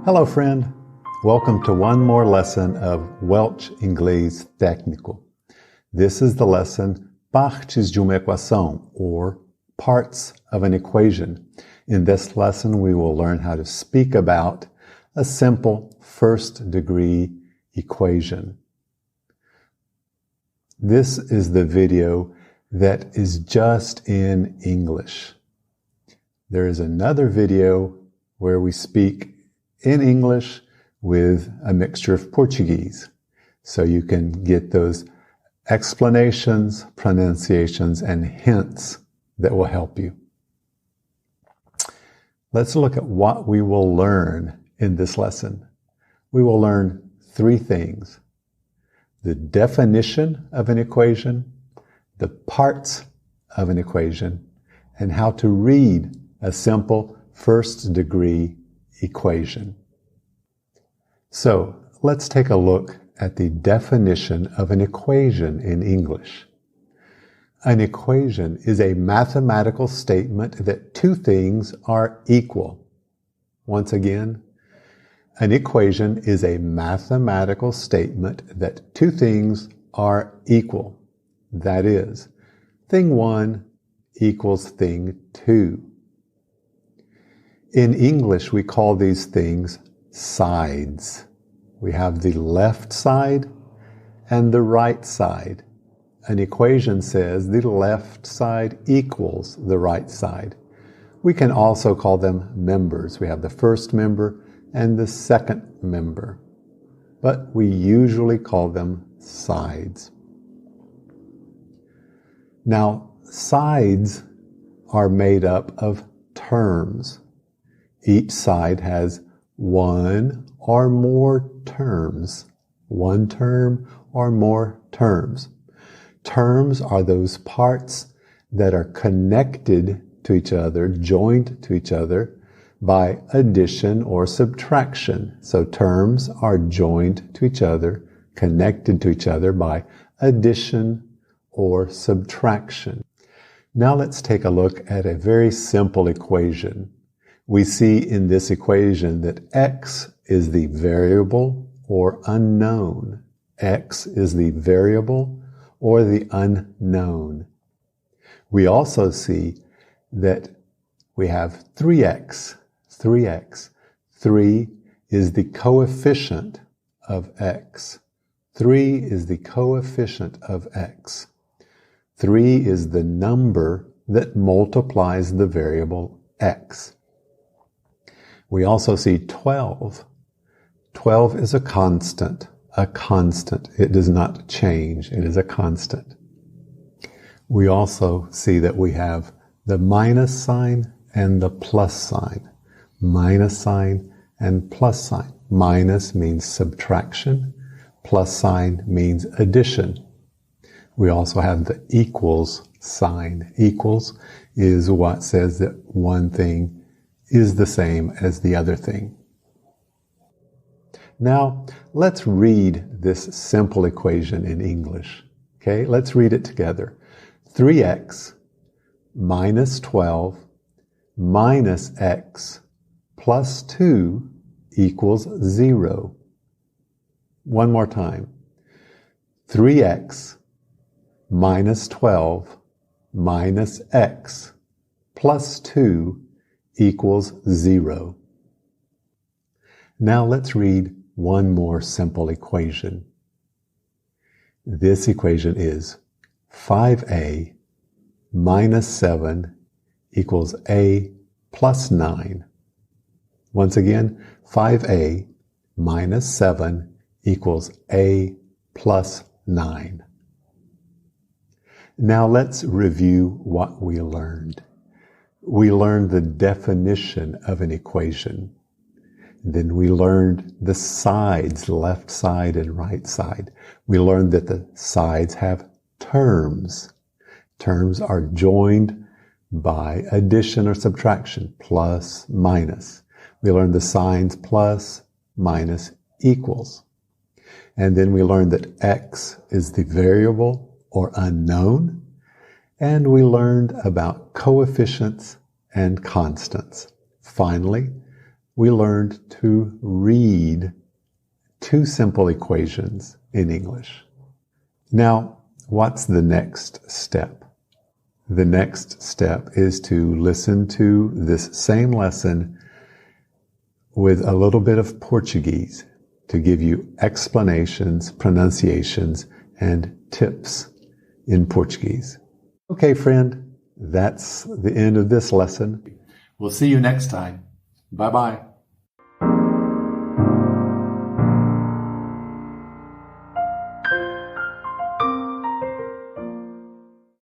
Hello, friend. Welcome to one more lesson of Welsh Inglês Técnico. This is the lesson Partes de uma equação, or parts of an equation. In this lesson, we will learn how to speak about a simple first-degree equation. This is the video that is just in English. There is another video where we speak in English with a mixture of Portuguese. So you can get those explanations, pronunciations, and hints that will help you. Let's look at what we will learn in this lesson. We will learn three things: the definition of an equation, the parts of an equation, and how to read a simple first-degree equation. So let's take a look at the definition of an equation in English. An equation is a mathematical statement that two things are equal. Once again, an equation is a mathematical statement that two things are equal. That is, thing one equals thing two. In English, we call these things sides. We have the left side and the right side. An equation says the left side equals the right side. We can also call them members. We have the first member and the second member, but we usually call them sides. Now, sides are made up of terms. Each side has one or more terms. One term or more terms. Terms are those parts that are connected to each other, joined to each other by addition or subtraction. So terms are joined to each other, connected to each other by addition or subtraction. Now let's take a look at a very simple equation. We see in this equation that x is the variable or unknown. X is the variable or the unknown. We also see that we have 3x. 3x. 3 is the coefficient of x. 3 is the coefficient of x. 3 is the number that multiplies the variable x. We also see 12. 12 is a constant. A constant. It does not change. It is a constant. We also see that we have the minus sign and the plus sign. Minus sign and plus sign. Minus means subtraction. Plus sign means addition. We also have the equals sign. Equals is what says that one thing is the same as the other thing. Now, let's read this simple equation in English. Okay, let's read it together. 3x minus 12 minus x plus 2 equals 0. One more time. 3x minus 12 minus x plus 2 equals 0. Now let's read one more simple equation. This equation is 5a minus 7 equals a plus 9. Once again, 5a minus 7 equals a plus 9. Now let's review what we learned. We learned the definition of an equation. Then we learned the sides, left side and right side. We learned that the sides have terms. Terms are joined by addition or subtraction, plus, minus. We learned the signs plus, minus, equals. And then we learned that x is the variable or unknown. And we learned about coefficients and constants. Finally, we learned to read 2 simple equations in English. Now, what's the next step? The next step is to listen to this same lesson with a little bit of Portuguese to give you explanations, pronunciations, and tips in Portuguese. Okay, friend, that's the end of this lesson. We'll see you next time. Bye-bye.